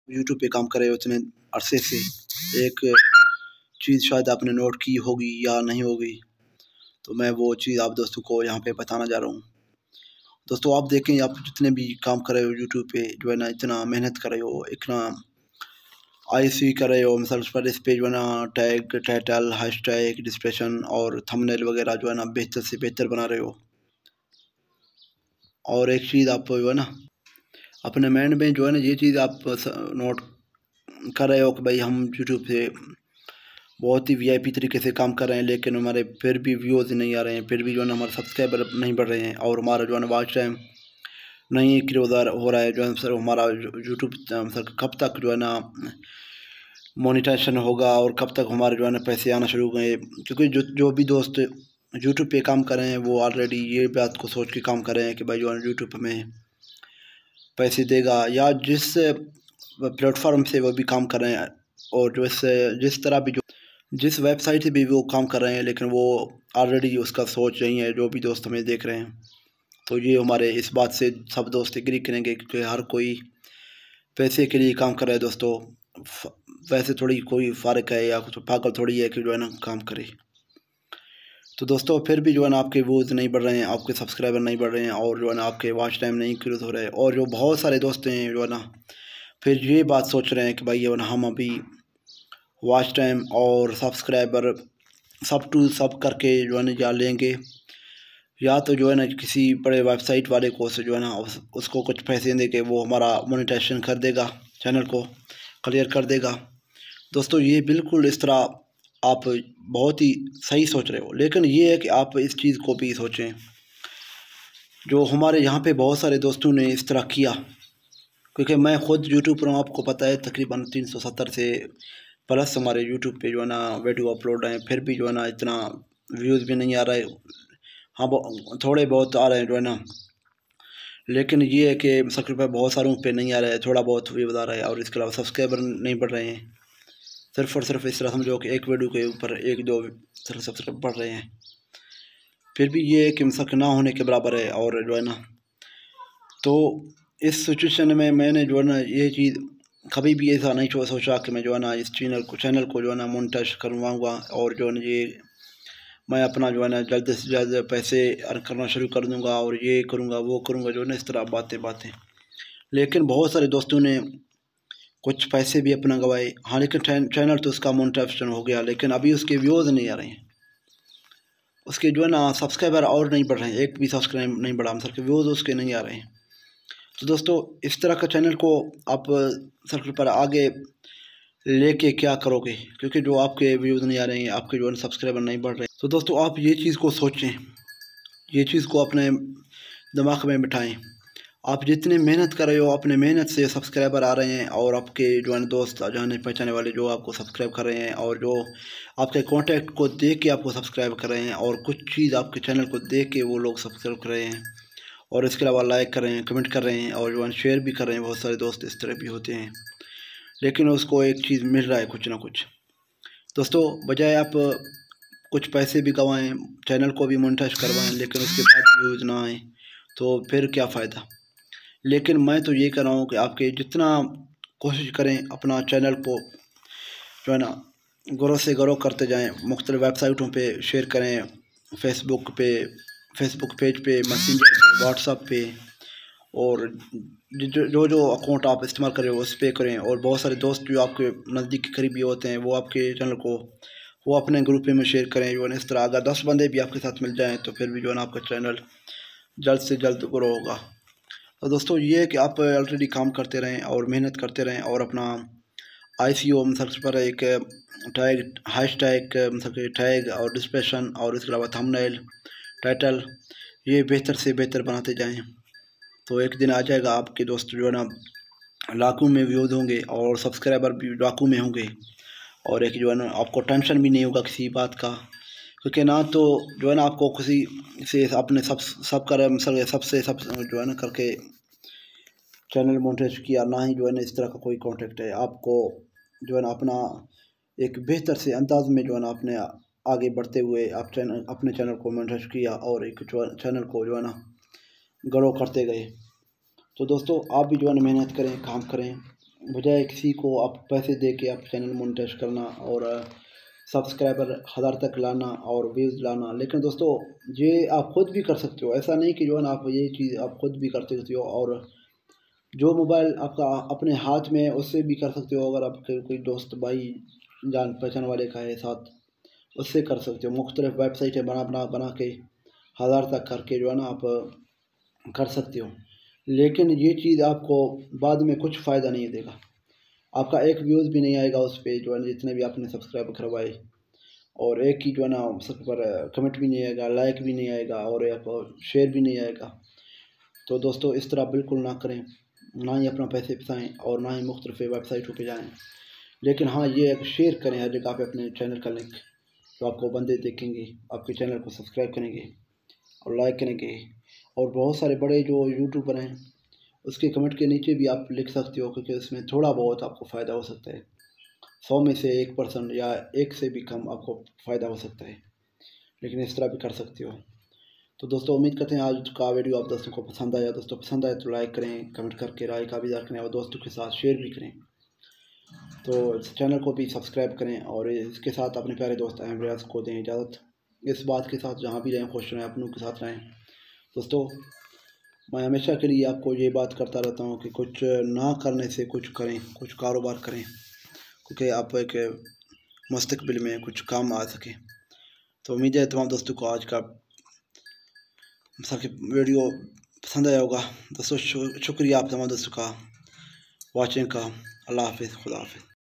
YouTube पे काम कर रहे हो इतने अरसे से, एक चीज़ शायद आपने नोट की होगी या नहीं होगी, तो मैं वो चीज़ आप दोस्तों को यहाँ पे बताना जा रहा हूँ। दोस्तों आप देखें, आप जितने भी काम कर रहे हो यूट्यूब पे जो है ना, इतना मेहनत कर रहे हो, इतना आईसी कर रहे हो, मिसाल पर इस पे जो है ना टैग, टाइटल, हैशटैग, डिस्क्रिप्शन और थंबनेल वगैरह जो है ना बेहतर से बेहतर बना रहे हो। और एक चीज़ आप जो है ना अपने माइंड में जो है ना ये चीज़ आप नोट कर रहे हो कि भाई हम यूट्यूब से बहुत ही वीआईपी तरीके से काम कर रहे हैं, लेकिन हमारे फिर भी व्यूज़ नहीं आ रहे हैं, फिर भी जो है ना हमारे सब्सक्राइबर नहीं बढ़ रहे हैं, और हमारा जो है ना वॉच टाइम नहीं क्लोजर हो रहा है। जो है सर हमारा यूट्यूब सर कब तक जो है ना मोनेटाइजेशन होगा, और कब तक हमारे जो है ना पैसे आना शुरू होंगे। क्योंकि जो भी दोस्त यूट्यूब पे काम कर रहे हैं वो ऑलरेडी ये बात को सोच के काम कर रहे हैं कि भाई जो है यूट्यूब में पैसे देगा, या जिस प्लेटफॉर्म से वो भी काम कर रहे हैं, और जो जिस तरह भी जिस वेबसाइट से भी वो काम कर रहे हैं, लेकिन वो ऑलरेडी उसका सोच रही है। जो भी दोस्त हमें देख रहे हैं, तो ये हमारे इस बात से सब दोस्त एग्री करेंगे, क्योंकि हर कोई पैसे के लिए काम कर रहा है दोस्तों। वैसे थोड़ी कोई फ़र्क है या कुछ पागल थोड़ी है कि जो है ना काम करे। तो दोस्तों फिर भी जो है ना आपके व्यूज़ नहीं बढ़ रहे हैं, आपके सब्सक्राइबर नहीं बढ़ रहे हैं, और जो है ना आपके वॉच टाइम नहीं इंक्रीज़ हो रहा है, और जो बहुत सारे दोस्त हैं जो है ना फिर ये बात सोच रहे हैं कि भाई जो है ना हम अभी वॉच टाइम और सब्सक्राइबर सब टू सब करके जो है ना या लेंगे, या तो जो है ना किसी बड़े वेबसाइट वाले को से जो है ना उसको कुछ पैसे दे के वो हमारा मोनेटाइजेशन कर देगा, चैनल को क्लियर कर देगा। दोस्तों ये बिल्कुल इस तरह आप बहुत ही सही सोच रहे हो, लेकिन ये है कि आप इस चीज़ को भी सोचें। जो हमारे यहाँ पे बहुत सारे दोस्तों ने इस तरह किया, क्योंकि मैं ख़ुद यूट्यूब पर हूँ, आपको पता है तकरीबन 370 से प्लस हमारे यूट्यूब पे जो है ना वीडियो अपलोड हैं, फिर भी जो है ना इतना व्यूज़ भी नहीं आ रहा है। हाँ थोड़े बहुत आ रहे हैं जो है ना, लेकिन ये है कि सब्सक्राइबर बहुत सारों पे नहीं आ रहा है, थोड़ा बहुत व्यूज़ आ रहा है, और इसके अलावा सब्सक्राइबर नहीं बढ़ रहे हैं। सिर्फ और सिर्फ इस तरह समझो कि एक वीडियो के ऊपर एक दो सिर्फ सब्सक्राइबर बढ़ रहे हैं, फिर भी ये है कि मिसक ना होने के बराबर है। और जो है ना तो इस सिचुएशन में मैंने जो है ना ये चीज़ कभी भी ऐसा नहीं सोचा कि मैं जो है ना इस चैनल को जो है ना मोनेटाइज करवाऊँगा, और जो है ना ये मैं अपना जो है ना जल्द से जल्द पैसे अर्न करना शुरू कर दूँगा, और ये करूँगा वो करूँगा जो है ना इस तरह बातें। लेकिन बहुत सारे दोस्तों ने कुछ पैसे भी अपना गंवाए। हाँ लेकिन चैनल तो उसका मोनेटाइजेशन हो गया, लेकिन अभी उसके व्यूज़ नहीं आ रहे हैं, उसके जो है ना सब्सक्राइबर और नहीं बढ़ रहे हैं, एक भी सब्सक्राइब नहीं बढ़ा, मतलब व्यूज़ उसके नहीं आ रहे हैं। तो दोस्तों इस तरह का चैनल को आप सर्कल पर आगे लेके क्या करोगे, क्योंकि जो आपके व्यूज़ नहीं आ रहे हैं, आपके जो है सब्सक्राइबर नहीं बढ़ रहे हैं। तो दोस्तों आप ये चीज़ को सोचें, ये चीज़ को अपने दिमाग में बिठाएं। आप जितनी मेहनत कर रहे हो, अपने मेहनत से सब्सक्राइबर आ रहे हैं, और आपके जो है दोस्त जाने पहचाने वाले जो आपको सब्सक्राइब कर रहे हैं, और जो आपके कॉन्टैक्ट को देख के आपको सब्सक्राइब कर रहे हैं, और कुछ चीज़ आपके चैनल को देख के वो लोग सब्सक्राइब कर रहे हैं, और इसके अलावा लाइक कर रहे हैं, कमेंट कर रहे हैं, और जो है शेयर भी कर रहे हैं। बहुत सारे दोस्त इस तरह भी होते हैं, लेकिन उसको एक चीज़ मिल रहा है कुछ ना कुछ। दोस्तों बजाय आप कुछ पैसे भी गंवाएँ, चैनल को भी मोनेटाइज करवाएँ, लेकिन उसके बाद व्यूज़ ना आए, तो फिर क्या फ़ायदा। लेकिन मैं तो ये कह रहा हूँ कि आपके जितना कोशिश करें अपना चैनल को जो है ना ग्रो से ग्रो करते जाएं, मुख्तलिफ़ वेबसाइटों पे शेयर करें, फेसबुक पेज पे, मैसेंजर पे, व्हाट्सएप पे, और जो अकाउंट आप इस्तेमाल करें उस पर करें। और बहुत सारे दोस्त जो आपके नज़दीक करीबी होते हैं वो आपके चैनल को वो अपने ग्रुप में शेयर करें। जो है इस तरह अगर 10 बंदे भी आपके साथ मिल जाएँ, तो फिर भी जो है ना आपका चैनल जल्द से जल्द ग्रो होगा। तो दोस्तों ये है कि आप ऑलरेडी काम करते रहें और मेहनत करते रहें, और अपना आईसीओ सर्च पर एक टैग, हैशटैग, मतलब टैग और डिस्क्रिप्शन, और इसके अलावा थंबनेल, टाइटल, ये बेहतर से बेहतर बनाते जाएं। तो एक दिन आ जाएगा आपके दोस्त जो है ना लाखों में व्यूज़ होंगे, और सब्सक्राइबर भी लाखों में होंगे, और एक जो है ना आपको टेंशन भी नहीं होगा किसी बात का, क्योंकि ना तो जो है ना आपको किसी से अपने सबसे जो है ना करके चैनल मोनेटाइज किया, ना ही जो है ना इस तरह का कोई कॉन्टेक्ट है। आपको जो है ना अपना एक बेहतर से अंदाज में जो है ना अपने आगे बढ़ते हुए आप अपने चैनल को मोनेटाइज किया, और एक चैनल को जो है ना ग्रो करते गए। तो दोस्तों आप भी जो है ना मेहनत करें, काम करें, बजाय किसी को आप पैसे दे के आप चैनल मोनेटाइज करना और सब्सक्राइबर 1000 तक लाना और व्यूज़ लाना। लेकिन दोस्तों ये आप खुद भी कर सकते हो, ऐसा नहीं कि जो है ना आप ये चीज़ आप खुद भी कर सकते हो, और जो मोबाइल आपका अपने हाथ में है उससे भी कर सकते हो। अगर आपके कोई दोस्त भाई जान पहचान वाले का है साथ, उससे कर सकते हो। मुख्तलिफ वेबसाइटें बना के 1000 तक करके जो है ना आप कर सकते हो। लेकिन ये चीज़ आपको बाद में कुछ फ़ायदा नहीं देगा, आपका एक व्यूज़ भी नहीं आएगा उस पर जो है, जितने भी आपने सब्सक्राइब करवाए, और एक ही जो है ना सब पर कमेंट भी नहीं आएगा, लाइक भी नहीं आएगा, और एक शेयर भी नहीं आएगा। तो दोस्तों इस तरह बिल्कुल ना करें, ना ही अपना पैसे फंसाएँ और ना ही मुख्तलिफ वेबसाइटों पे जाएँ। लेकिन हाँ, ये एक शेयर करें हर जगह पे अपने चैनल का लिंक, तो आपको बंदे देखेंगे, आपके चैनल को सब्सक्राइब करेंगे और लाइक करेंगे। और बहुत सारे बड़े जो यूट्यूबर हैं उसके कमेंट के नीचे भी आप लिख सकते हो, क्योंकि उसमें थोड़ा बहुत आपको फ़ायदा हो सकता है। 100 में से 1% या 1 से भी कम आपको फ़ायदा हो सकता है, लेकिन इस तरह भी कर सकते हो। तो दोस्तों उम्मीद करते हैं आज का वीडियो आप दोस्तों को पसंद आया। दोस्तों पसंद आए तो लाइक करें, कमेंट करके राय का भी इज़हार करें और दोस्तों के साथ शेयर भी करें। तो इस चैनल को भी सब्सक्राइब करें और इसके साथ अपने प्यारे दोस्त अहम रियाज को दें इजाज़त। इस बात के साथ जहाँ भी रहें खुश रहें, अपनों के साथ रहें। दोस्तों मैं हमेशा के लिए आपको ये बात करता रहता हूँ कि कुछ ना करने से कुछ करें, कुछ कारोबार करें, क्योंकि आप एक मुस्तकबिल में कुछ काम आ सके। तो उम्मीद है तमाम दोस्तों को आज का वीडियो पसंद आया होगा। दोस्तों शुक्रिया आप तमाम दोस्तों का वॉचिंग का। अल्लाह हाफिज़, खुदा हाफिज़।